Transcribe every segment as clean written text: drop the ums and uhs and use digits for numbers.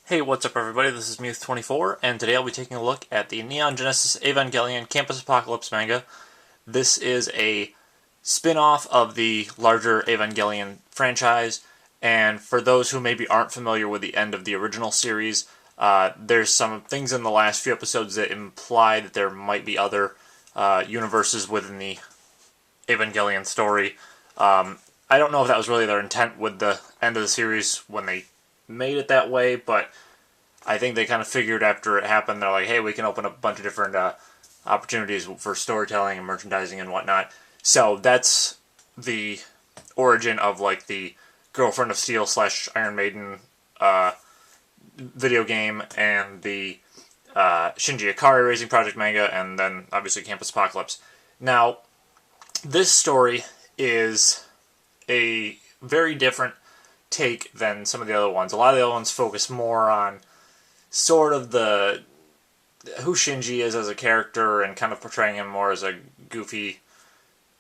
Hey, what's up everybody, this is Muth24, and today I'll be taking a look at the Neon Genesis Evangelion Campus Apocalypse manga. This is a spin-off of the larger Evangelion franchise, and for those who maybe aren't familiar with the end of the original series, there's some things in the last few episodes that imply that there might be other universes within the Evangelion story. I don't know if that was really their intent with the end of the series when they made it that way, but I think they kind of figured after it happened, they're like, hey, we can open up a bunch of different opportunities for storytelling and merchandising and whatnot. So that's the origin of like the Girlfriend of Steel / Iron Maiden video game and the Shinji Ikari Racing Project manga, and then obviously Campus Apocalypse. Now, this story is a very different take than some of the other ones. A lot of the other ones focus more on sort of the who Shinji is as a character and kind of portraying him more as a goofy,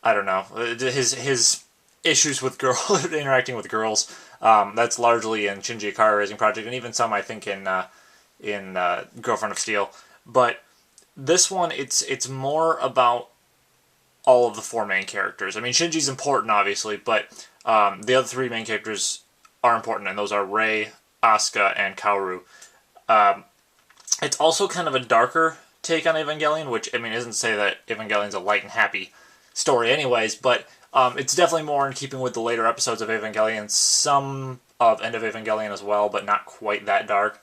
I don't know, his issues with interacting with girls. That's largely in Shinji Ikari Racing Project, and even some I think in Girlfriend of Steel. But this one, it's more about all of the four main characters. I mean, Shinji's important, obviously, but the other three main characters are important, and those are Rei, Asuka, and Kaoru. It's also kind of a darker take on Evangelion, which, I mean, isn't to say that Evangelion's a light and happy story anyways, but it's definitely more in keeping with the later episodes of Evangelion, some of End of Evangelion as well, but not quite that dark.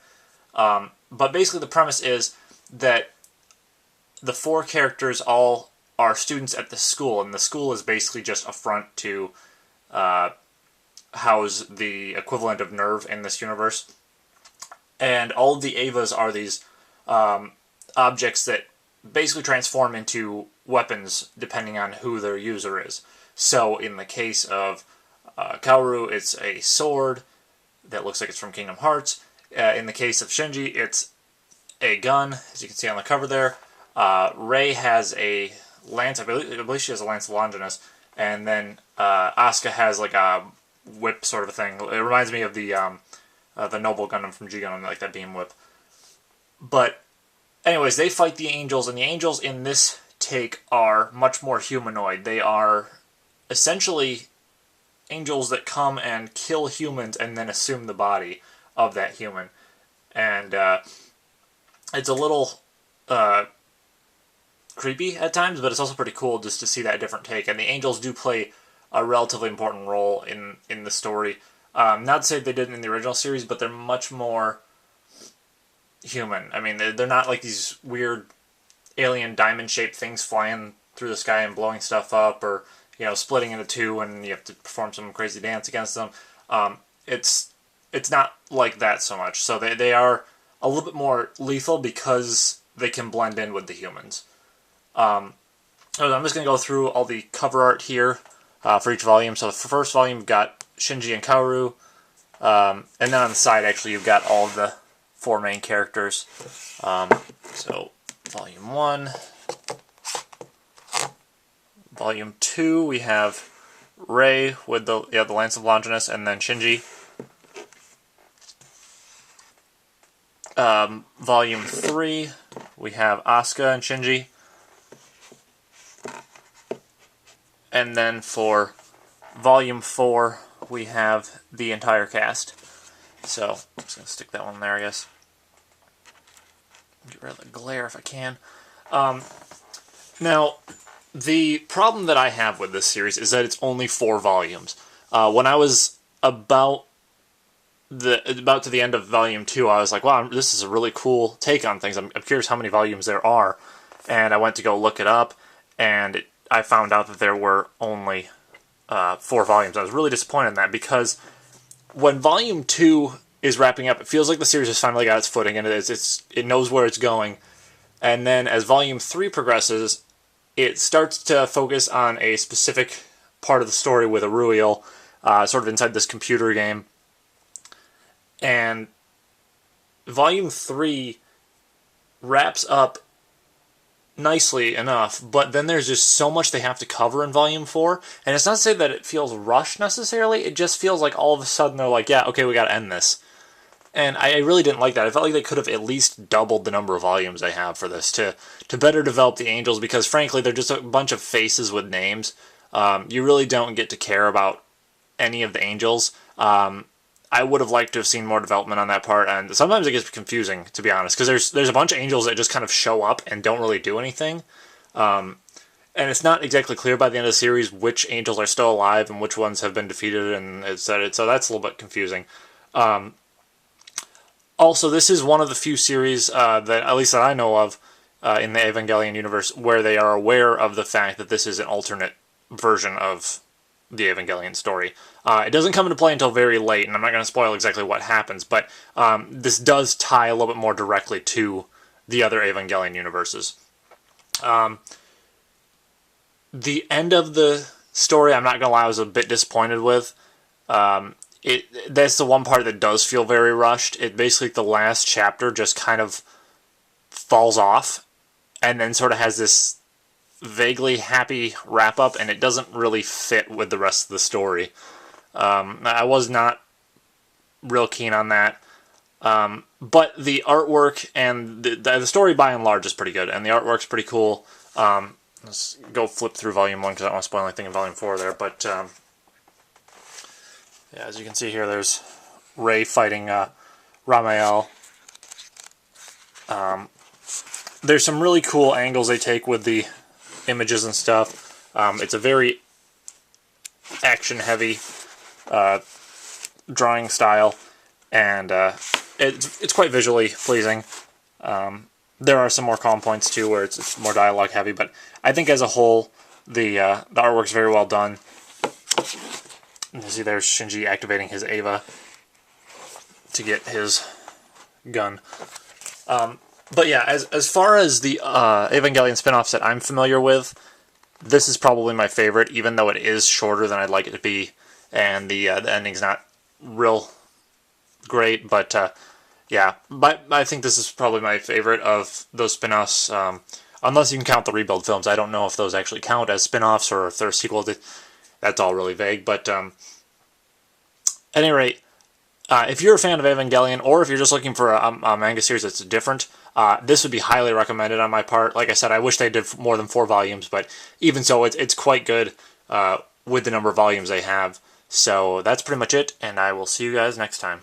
But basically the premise is that the four characters all are students at the school, and the school is basically just a front to house the equivalent of NERV in this universe. And all of the Evas are these objects that basically transform into weapons depending on who their user is. So in the case of Kaoru, it's a sword that looks like it's from Kingdom Hearts. In the case of Shinji, it's a gun, as you can see on the cover there. Rei has a lance, I believe she has a Lance of Longinus, and then Asuka has like a whip sort of a thing. It reminds me of the Noble Gundam from G Gundam, like that beam whip. But anyways, they fight the angels, and the angels in this take are much more humanoid. They are essentially angels that come and kill humans and then assume the body of that human. And it's a little creepy at times, but it's also pretty cool just to see that different take. And the angels do play a relatively important role in the story. Not to say they didn't in the original series, but they're much more human. I mean, they're not like these weird alien diamond-shaped things flying through the sky and blowing stuff up, or, you know, splitting into two and you have to perform some crazy dance against them. It's not like that so much. So they are a little bit more lethal because they can blend in with the humans. So I'm just going to go through all the cover art here for each volume. So for the first volume, you've got Shinji and Kaoru, and then on the side, actually, you've got all of the four main characters. So Volume 1. Volume 2, we have Rei with the Lance of Longinus, and then Shinji. Volume 3, we have Asuka and Shinji. And then for Volume 4, we have the entire cast. So, I'm just going to stick that one there, I guess. Get rid of the glare if I can. Now, the problem that I have with this series is that it's only 4 volumes. When I was about to the end of Volume 2, I was like, wow, this is a really cool take on things. I'm curious how many volumes there are. And I went to go look it up, and I found out that there were only 4 volumes. I was really disappointed in that, because when Volume 2 is wrapping up, it feels like the series has finally got its footing, and it knows where it's going. And then as Volume 3 progresses, it starts to focus on a specific part of the story with Aruiel, sort of inside this computer game. And Volume 3 wraps up nicely enough, but then there's just so much they have to cover in Volume 4, and it's not to say that it feels rushed necessarily, it just feels like all of a sudden they're like, yeah, okay, we gotta end this. And I really didn't like that. I felt like they could have at least doubled the number of volumes they have for this to better develop the angels, because frankly, they're just a bunch of faces with names. You really don't get to care about any of the angels. I would have liked to have seen more development on that part, and sometimes it gets confusing, to be honest, because there's a bunch of angels that just kind of show up and don't really do anything. And it's not exactly clear by the end of the series which angels are still alive and which ones have been defeated, and etc. So that's a little bit confusing. Also, this is one of the few series that, at least that I know of, in the Evangelion universe, where they are aware of the fact that this is an alternate version of the Evangelion story. It doesn't come into play until very late, and I'm not going to spoil exactly what happens, but this does tie a little bit more directly to the other Evangelion universes. The end of the story, I'm not going to lie, I was a bit disappointed with. That's the one part that does feel very rushed. It basically, the last chapter just kind of falls off, and then sort of has this vaguely happy wrap-up, and it doesn't really fit with the rest of the story. I was not real keen on that. But the artwork and the story, by and large, is pretty good, and the artwork's pretty cool. Let's go flip through Volume 1, because I don't want to spoil anything in Volume 4 there, but yeah, as you can see here, there's Rei fighting Ramael. There's some really cool angles they take with the images and stuff. It's a very action-heavy drawing style, and it's quite visually pleasing. There are some more calm points too, where it's more dialogue-heavy, but I think as a whole, the artwork's very well done. You see there's Shinji activating his Eva to get his gun. But yeah, as far as the Evangelion spin-offs that I'm familiar with, this is probably my favorite, even though it is shorter than I'd like it to be, and the ending's not real great, but yeah, but I think this is probably my favorite of those spin-offs, unless you can count the Rebuild films. I don't know if those actually count as spin-offs or if they're a sequel to... That's all really vague, but at any rate, if you're a fan of Evangelion, or if you're just looking for a manga series that's different, this would be highly recommended on my part. Like I said, I wish they did more than 4 volumes, but even so, it's quite good with the number of volumes they have. So that's pretty much it, and I will see you guys next time.